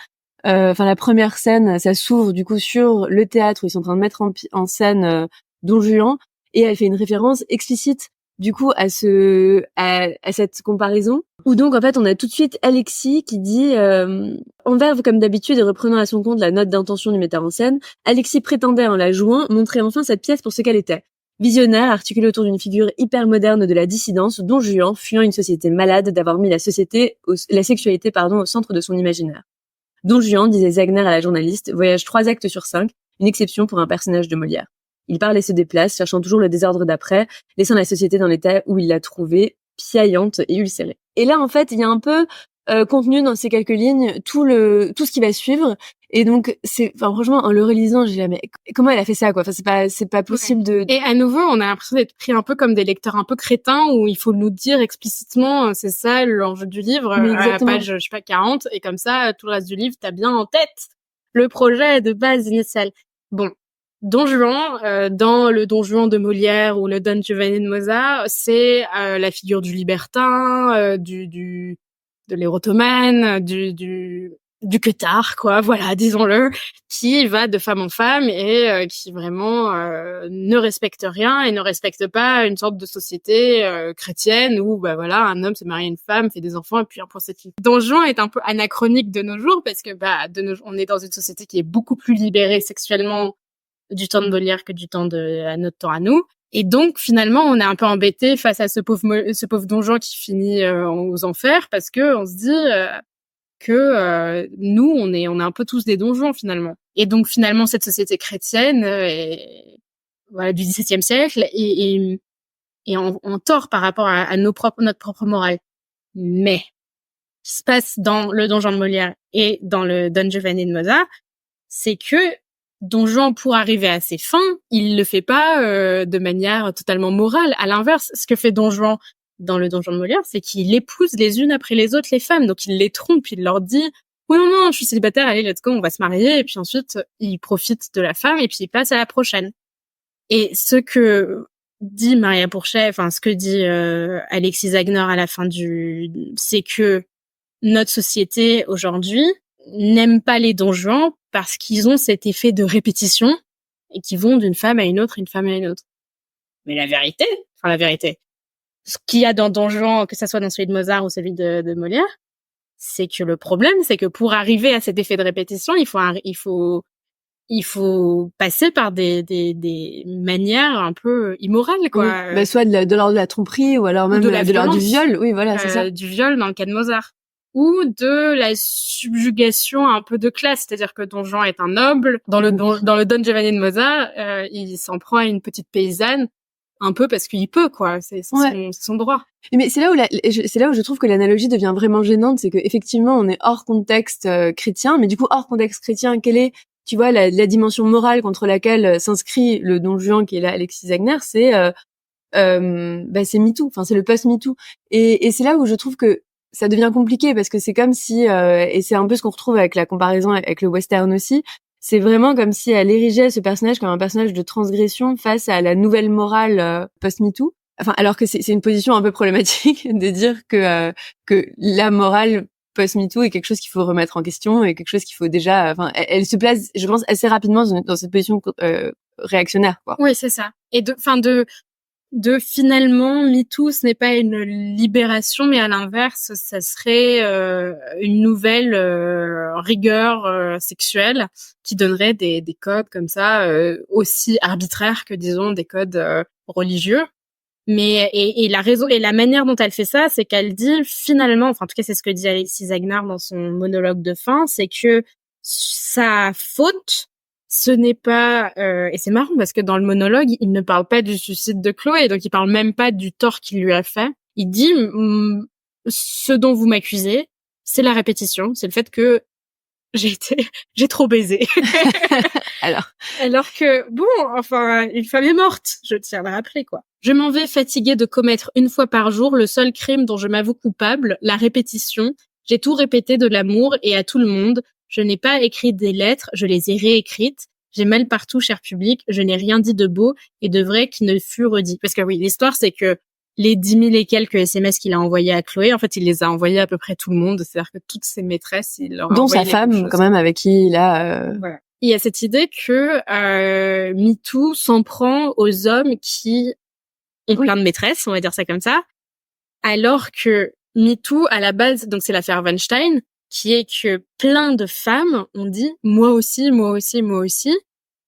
La première scène, ça s'ouvre du coup sur le théâtre où ils sont en train de mettre en scène Don Juan, et elle fait une référence explicite du coup à cette comparaison, où donc en fait on a tout de suite Alexis qui dit en verve comme d'habitude et reprenant à son compte la note d'intention du metteur en scène, Alexis prétendait en la jouant montrer enfin cette pièce pour ce qu'elle était. Visionnaire, articulé autour d'une figure hyper moderne de la dissidence, Don Juan fuyant une société malade d'avoir mis la sexualité au centre de son imaginaire. Don Juan, disait Zagner à la journaliste, voyage 3 actes sur 5, une exception pour un personnage de Molière. Il parle et se déplace, cherchant toujours le désordre d'après, laissant la société dans l'état où il l'a trouvée, piaillante et ulcérée. Et là, en fait, il y a un peu contenu dans ces quelques lignes tout ce qui va suivre. Et donc, franchement, en le relisant, j'ai dit, mais comment elle a fait ça, quoi? Enfin, c'est pas possible de... Et à nouveau, on a l'impression d'être pris un peu comme des lecteurs un peu crétins où il faut nous dire explicitement, c'est ça l'enjeu du livre, à la page, je sais pas, 40, et comme ça, tout le reste du livre, t'as bien en tête le projet de base initial. Bon. Don Juan, dans le Don Juan de Molière ou le Don Giovanni de Mozart, c'est la figure du libertin, de l'érotomane, du queutard, quoi, voilà, disons-le, qui va de femme en femme et qui vraiment ne respecte rien et ne respecte pas une sorte de société chrétienne où bah voilà, un homme se marie à une femme, fait des enfants et puis un point c'est tout. Don Juan est un peu anachronique de nos jours parce que bah on est dans une société qui est beaucoup plus libérée sexuellement du temps de Molière que du temps à notre temps à nous. Et donc finalement, on est un peu embêté face à ce pauvre Don Juan qui finit aux enfers parce que on se dit que nous on est un peu tous des donjons finalement. Et donc finalement cette société chrétienne voilà du XVIIe siècle est en tort par rapport à notre propre morale. Mais ce qui se passe dans le Don Juan de Molière et dans le Don Giovanni de Mozart, c'est que Don Juan, pour arriver à ses fins, il le fait pas de manière totalement morale. À l'inverse, ce que fait Don Juan dans le Don Juan de Molière, c'est qu'il épouse les unes après les autres les femmes. Donc il les trompe, il leur dit oui non, je suis célibataire, allez let's go, on va se marier. Et puis ensuite il profite de la femme et puis il passe à la prochaine. Et ce que dit Maria Pourchet, enfin ce que dit Alexis Wagner à la fin c'est que notre société aujourd'hui n'aime pas les Don Juan parce qu'ils ont cet effet de répétition et qui vont d'une femme à une autre, une femme à une autre. Mais la vérité, ce qu'il y a dans Don Juan, que ça soit dans celui de Mozart ou celui de Molière, c'est que le problème, c'est que pour arriver à cet effet de répétition, il faut passer par des manières un peu immorales, quoi. Oui. Bah, soit de l'ordre de la tromperie ou alors même de l'ordre du viol. Oui, voilà, c'est ça. Du viol dans le cas de Mozart. Ou de la subjugation un peu de classe, c'est-à-dire que Don Juan est un noble. Dans le Don Giovanni de Mozart, il s'en prend à une petite paysanne, un peu parce qu'il peut, quoi. C'est son droit. Mais c'est là où je trouve que l'analogie devient vraiment gênante, c'est que effectivement on est hors contexte chrétien, mais du coup hors contexte chrétien, quelle est, tu vois, la dimension morale contre laquelle s'inscrit le Don Juan qui est là, Alexis Wagner, c'est c'est MeToo, enfin c'est le post MeToo, et c'est là où je trouve que ça devient compliqué parce que c'est comme si et c'est un peu ce qu'on retrouve avec la comparaison avec le western aussi, c'est vraiment comme si elle érigeait ce personnage comme un personnage de transgression face à la nouvelle morale post MeToo. Enfin, alors que c'est une position un peu problématique de dire que la morale post MeToo est quelque chose qu'il faut remettre en question et quelque chose qu'il faut déjà. Enfin, elle se place, je pense, assez rapidement dans cette position réactionnaire, quoi. Oui, c'est ça. Et de finalement MeToo, ce n'est pas une libération, mais à l'inverse, ça serait une nouvelle rigueur sexuelle qui donnerait des codes comme ça aussi arbitraires que disons des codes religieux. Mais et la raison et la manière dont elle fait ça, c'est qu'elle dit finalement, enfin en tout cas c'est ce que dit Alexis Wagner dans son monologue de fin, c'est que sa faute, ce n'est pas et c'est marrant parce que dans le monologue, il ne parle pas du suicide de Chloé, donc il parle même pas du tort qu'il lui a fait. Il dit ce dont vous m'accusez, c'est la répétition, c'est le fait que j'ai trop baisé. Alors que, bon, enfin, une femme est morte, je tiens à le rappeler, quoi. Je m'en vais fatiguée de commettre une fois par jour le seul crime dont je m'avoue coupable, la répétition. J'ai tout répété de l'amour et à tout le monde. Je n'ai pas écrit des lettres, je les ai réécrites. J'ai mal partout, cher public, je n'ai rien dit de beau et de vrai qui ne fut redit. Parce que oui, l'histoire, c'est que les 10 000 et quelques SMS qu'il a envoyés à Chloé, en fait, il les a envoyés à peu près tout le monde. C'est-à-dire que toutes ses maîtresses, il leur a dont envoyé sa femme, quand même, avec qui il a... Voilà. Il y a cette idée que MeToo s'en prend aux hommes qui ont plein de maîtresses, on va dire ça comme ça, alors que MeToo, à la base, donc c'est l'affaire Weinstein, qui est que plein de femmes ont dit « moi aussi, moi aussi, moi aussi »,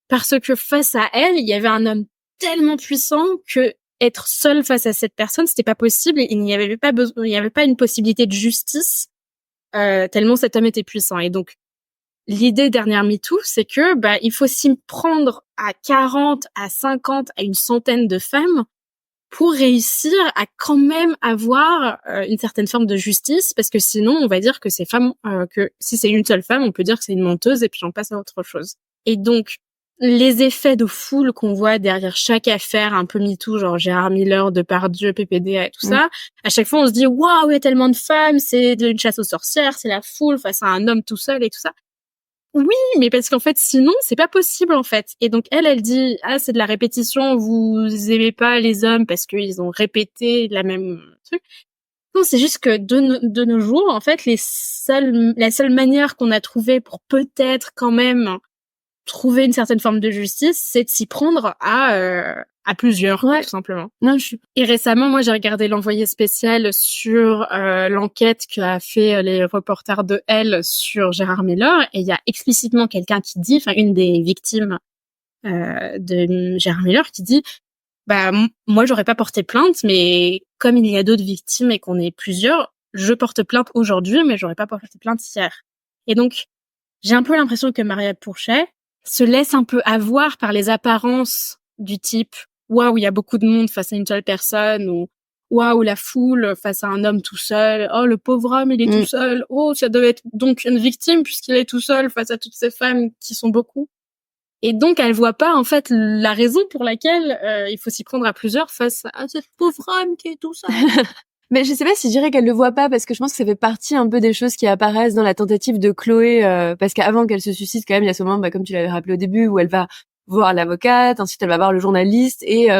parce que face à elle, il y avait un homme tellement puissant que être seule face à cette personne, c'était pas possible et il n'y avait pas besoin, il n'y avait pas une possibilité de justice tellement cet homme était puissant. Et donc l'idée derrière MeToo, c'est que il faut s'y prendre à 40, à 50, à une centaine de femmes pour réussir à quand même avoir une certaine forme de justice, parce que sinon on va dire que ces femmes, que si c'est une seule femme, on peut dire que c'est une menteuse et puis on passe à autre chose. Et donc les effets de foule qu'on voit derrière chaque affaire un peu MeToo, genre Gérard Miller, Depardieu, PPD et tout ça, à chaque fois on se dit waouh, il y a tellement de femmes, c'est une chasse aux sorcières, c'est la foule face à un homme tout seul et tout ça. Oui, mais parce qu'en fait, sinon, c'est pas possible, en fait. Et donc, elle dit, ah, c'est de la répétition, vous aimez pas les hommes parce qu'ils ont répété la même truc. Non, c'est juste que de nos jours, en fait, la seule manière qu'on a trouvée pour peut-être quand même trouver une certaine forme de justice, c'est de s'y prendre à plusieurs, tout simplement. Non, Et récemment, moi, j'ai regardé l'envoyé spécial sur l'enquête qu'a fait les reporters de Elle sur Gérard Miller, et il y a explicitement quelqu'un qui dit, enfin une des victimes de Gérard Miller, qui dit bah moi j'aurais pas porté plainte, mais comme il y a d'autres victimes et qu'on est plusieurs, je porte plainte aujourd'hui, mais j'aurais pas porté plainte hier. Et donc j'ai un peu l'impression que Maria Pourchet se laisse un peu avoir par les apparences du type waouh, il y a beaucoup de monde face à une seule personne, ou waouh, la foule face à un homme tout seul, oh le pauvre homme il est tout seul, oh ça devait être donc une victime puisqu'il est tout seul face à toutes ces femmes qui sont beaucoup. Et donc, elle voit pas, en fait, la raison pour laquelle il faut s'y prendre à plusieurs face à cette pauvre homme qui est tout seul. Mais je sais pas si je dirais qu'elle le voit pas, parce que je pense que ça fait partie un peu des choses qui apparaissent dans la tentative de Chloé, parce qu'avant qu'elle se suicide, quand même, il y a ce moment, comme tu l'avais rappelé au début, où elle va voir l'avocate, ensuite elle va voir le journaliste, et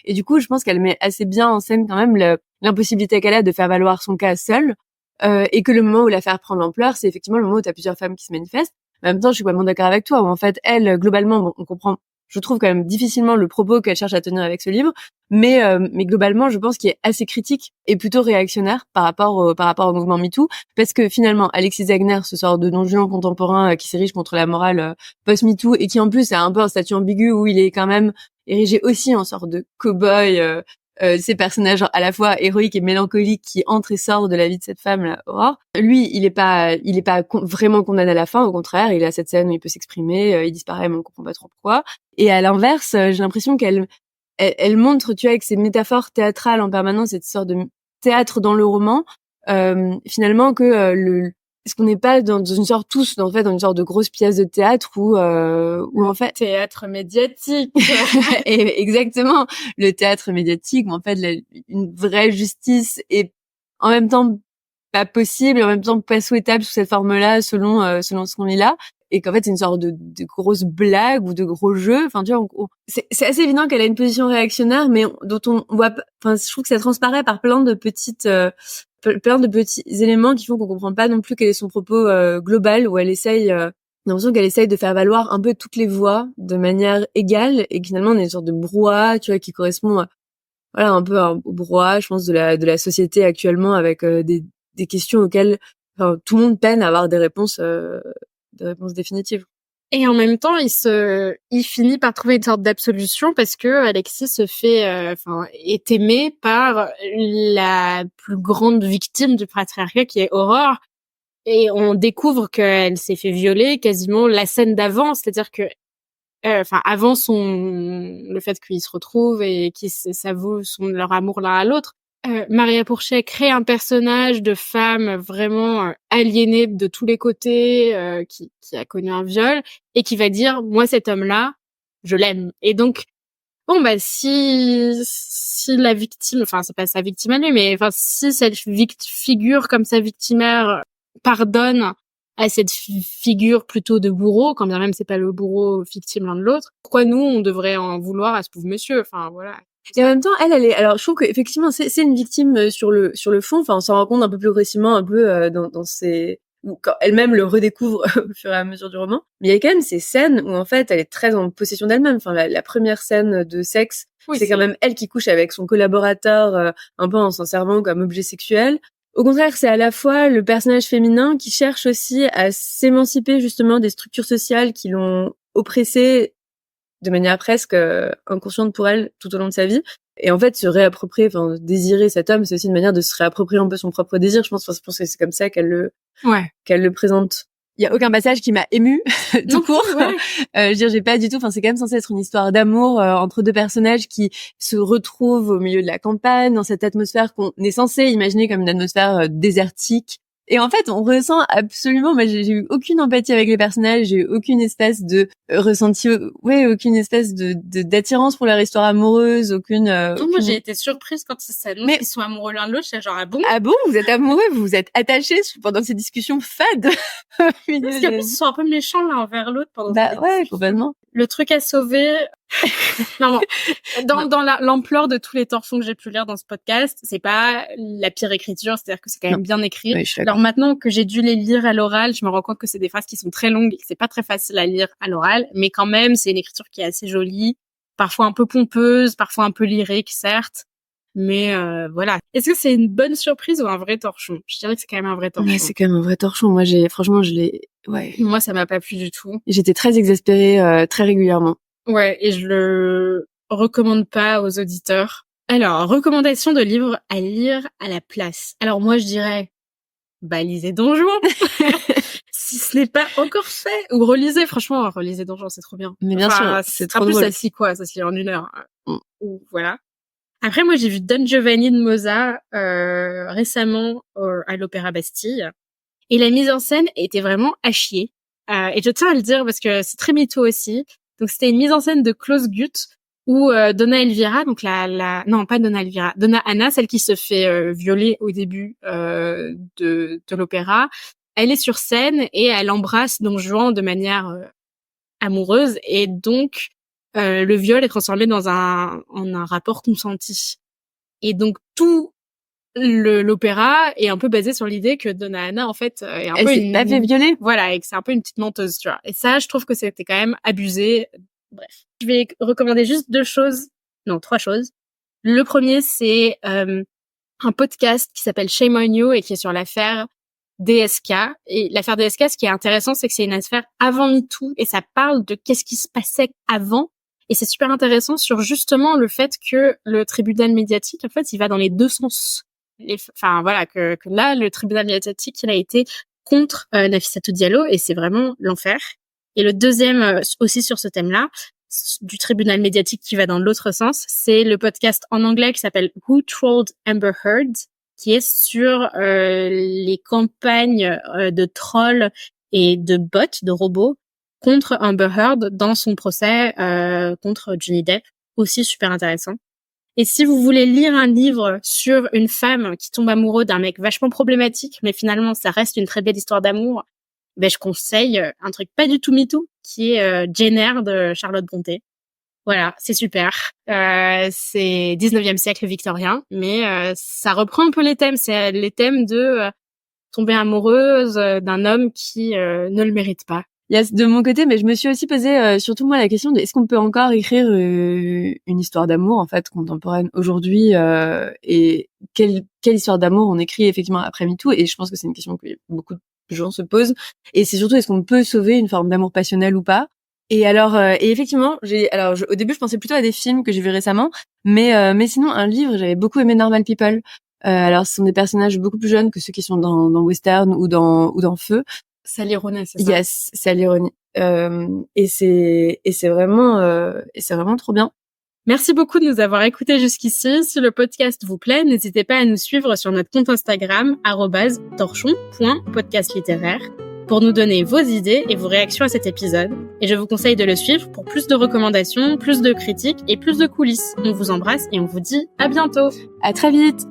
du coup, je pense qu'elle met assez bien en scène quand même l'impossibilité qu'elle a de faire valoir son cas seule, et que le moment où l'affaire prend l'ampleur, c'est effectivement le moment où t'as plusieurs femmes qui se manifestent. En même temps, je suis complètement d'accord avec toi, où en fait, elle, globalement, bon, on comprend, je trouve quand même difficilement le propos qu'elle cherche à tenir avec ce livre, mais globalement, je pense qu'il est assez critique et plutôt réactionnaire par rapport au mouvement MeToo, parce que finalement, Alexis Wagner, ce sort de Don Juan contemporain qui s'érige contre la morale post-MeToo, et qui en plus a un peu un statut ambigu où il est quand même érigé aussi en sorte de cow-boy, ces personnages à la fois héroïques et mélancoliques qui entrent et sortent de la vie de cette femme, là, Aurore. Lui, il est pas vraiment condamné à la fin. Au contraire, il a cette scène où il peut s'exprimer, il disparaît, mais on comprend pas trop pourquoi. Et à l'inverse, j'ai l'impression qu'elle montre, tu vois, avec ses métaphores théâtrales en permanence, cette sorte de théâtre dans le roman, finalement que est-ce qu'on n'est pas dans une sorte tous, en fait, dans une sorte de grosse pièce de théâtre où en fait théâtre médiatique. Et exactement, le théâtre médiatique, où en fait une vraie justice est en même temps pas possible et en même temps pas souhaitable sous cette forme-là, selon ce qu'on lit là, et qu'en fait c'est une sorte de grosse blague ou de gros jeu. Enfin, tu vois, c'est assez évident qu'elle a une position réactionnaire, mais dont on voit. Enfin, je trouve que ça transparaît par plein de petits éléments qui font qu'on comprend pas non plus quel est son propos global, où elle essaye. J'ai l'impression qu'elle essaye de faire valoir un peu toutes les voix de manière égale, et que finalement on est une sorte de brouhaha, tu vois, qui correspond voilà, un peu au brouhaha, je pense, de la société actuellement, avec des questions auxquelles, enfin, tout le monde peine à avoir des réponses définitives. Et en même temps, il finit par trouver une sorte d'absolution, parce que Alexis est aimé par la plus grande victime du patriarcat, qui est Aurore. Et on découvre qu'elle s'est fait violer quasiment la scène d'avant, c'est-à-dire que, avant le fait qu'ils se retrouvent et qu'ils s'avouent leur amour l'un à l'autre, Maria Pourchet crée un personnage de femme vraiment aliénée de tous les côtés, qui a connu un viol, et qui va dire moi cet homme-là, je l'aime. Et donc bon bah si la victime, enfin c'est pas sa victime à lui, mais enfin si cette figure comme sa victimaire pardonne à cette figure plutôt de bourreau, quand bien même c'est pas le bourreau victime l'un de l'autre, pourquoi nous on devrait en vouloir à ce pauvre monsieur? Enfin voilà. Et en même temps, elle est, alors je trouve qu'effectivement c'est une victime sur le fond. Enfin, on s'en rend compte un peu plus progressivement, un peu dans ses, ou quand elle-même le redécouvre au fur et à mesure du roman. Mais il y a quand même ces scènes où en fait elle est très en possession d'elle-même. Enfin, la première scène de sexe, oui, c'est quand même elle qui couche avec son collaborateur, un peu en s'en servant comme objet sexuel. Au contraire, c'est à la fois le personnage féminin qui cherche aussi à s'émanciper justement des structures sociales qui l'ont oppressée de manière presque inconsciente pour elle tout au long de sa vie, et en fait se réapproprier, enfin désirer cet homme, c'est aussi une manière de se réapproprier un peu son propre désir, je pense que c'est comme ça qu'elle le présente. Il y a aucun passage qui m'a émue tout court. Ouais. Je veux dire, j'ai pas du tout, enfin c'est quand même censé être une histoire d'amour entre deux personnages qui se retrouvent au milieu de la campagne, dans cette atmosphère qu'on est censé imaginer comme une atmosphère désertique. Et en fait, on ressent absolument, moi j'ai eu aucune empathie avec les personnages, j'ai eu aucune espèce de ressenti, aucune espèce d'attirance pour leur histoire amoureuse, aucune. Moi j'ai été surprise quand ça s'annonce qu'ils sont amoureux l'un de l'autre, c'est genre ah bon, vous êtes amoureux, vous vous êtes attachés pendant ces discussions fades. Parce qu'ils sont un peu méchants l'un envers l'autre pendant. Bah ouais, complètement. Le truc à sauver, Non, dans l'ampleur de tous les torchons que j'ai pu lire dans ce podcast, c'est pas la pire écriture, c'est-à-dire que c'est quand même bien écrit. Oui, alors maintenant que j'ai dû les lire à l'oral, je me rends compte que c'est des phrases qui sont très longues et que c'est pas très facile à lire à l'oral, mais quand même, c'est une écriture qui est assez jolie, parfois un peu pompeuse, parfois un peu lyrique, certes. Mais voilà. Est-ce que c'est une bonne surprise ou un vrai torchon? Je dirais que c'est quand même un vrai torchon. Ouais, c'est quand même un vrai torchon. Moi, Moi, ça m'a pas plu du tout. J'étais très exaspérée très régulièrement. Ouais, et je le recommande pas aux auditeurs. Alors, recommandation de livres à lire à la place. Alors moi, je dirais, lisez Don Juan. Si ce n'est pas encore fait. Ou relisez, franchement, relisez Don Juan, c'est trop bien. Mais bien sûr, c'est trop drôle. En plus, ça se lit en 1 heure. Ou voilà. Après, moi, j'ai vu Don Giovanni de Mozart récemment à l'Opéra Bastille. Et la mise en scène était vraiment à chier. Et je tiens à le dire parce que c'est très mytho aussi. Donc, c'était une mise en scène de Klaus Guth où Donna Elvira, donc non, pas Donna Elvira, Donna Anna, celle qui se fait violer au début de l'opéra, elle est sur scène et elle embrasse Don Juan de manière amoureuse. Et donc, le viol est transformé en un rapport consenti. Et donc, tout l'opéra est un peu basé sur l'idée que Donna Anna, en fait, est un peu elle s'est pas fait violer. Voilà, et que c'est un peu une petite menteuse, tu vois. Et ça, je trouve que c'était quand même abusé. Bref. Je vais recommander juste 3 choses. Le premier, c'est un podcast qui s'appelle Shame on You et qui est sur l'affaire DSK. Et l'affaire DSK, ce qui est intéressant, c'est que c'est une affaire avant MeToo et ça parle de qu'est-ce qui se passait avant. Et c'est super intéressant sur justement le fait que le tribunal médiatique, en fait, il va dans les deux sens. Que là, le tribunal médiatique, il a été contre Nafissatou Diallo et c'est vraiment l'enfer. Et le deuxième, aussi sur ce thème-là, du tribunal médiatique qui va dans l'autre sens, c'est le podcast en anglais qui s'appelle Who Trolled Amber Heard, qui est sur les campagnes de trolls et de bots, de robots, contre Amber Heard dans son procès contre Johnny Depp. Aussi super intéressant. Et si vous voulez lire un livre sur une femme qui tombe amoureuse d'un mec vachement problématique, mais finalement ça reste une très belle histoire d'amour, je conseille un truc pas du tout MeToo, qui est Jane Eyre de Charlotte Brontë. Voilà, c'est super. C'est 19e siècle victorien, mais ça reprend un peu les thèmes. C'est les thèmes de tomber amoureuse d'un homme qui ne le mérite pas. Yes, de mon côté, mais je me suis aussi posé surtout moi la question de est-ce qu'on peut encore écrire une histoire d'amour en fait contemporaine aujourd'hui et quelle histoire d'amour on écrit effectivement après MeToo, et je pense que c'est une question que beaucoup de gens se posent, et c'est surtout est-ce qu'on peut sauver une forme d'amour passionnel ou pas. Et alors et effectivement, au début je pensais plutôt à des films que j'ai vus récemment, mais sinon un livre, j'avais beaucoup aimé Normal People. Alors ce sont des personnages beaucoup plus jeunes que ceux qui sont dans Western ou dans Feu. Sally Rooney, c'est ça? Yes, Sally Rooney. Et c'est vraiment trop bien. Merci beaucoup de nous avoir écoutés jusqu'ici. Si le podcast vous plaît, n'hésitez pas à nous suivre sur notre compte Instagram @torchon.podcastlittéraire pour nous donner vos idées et vos réactions à cet épisode. Et je vous conseille de le suivre pour plus de recommandations, plus de critiques et plus de coulisses. On vous embrasse et on vous dit à bientôt. À très vite.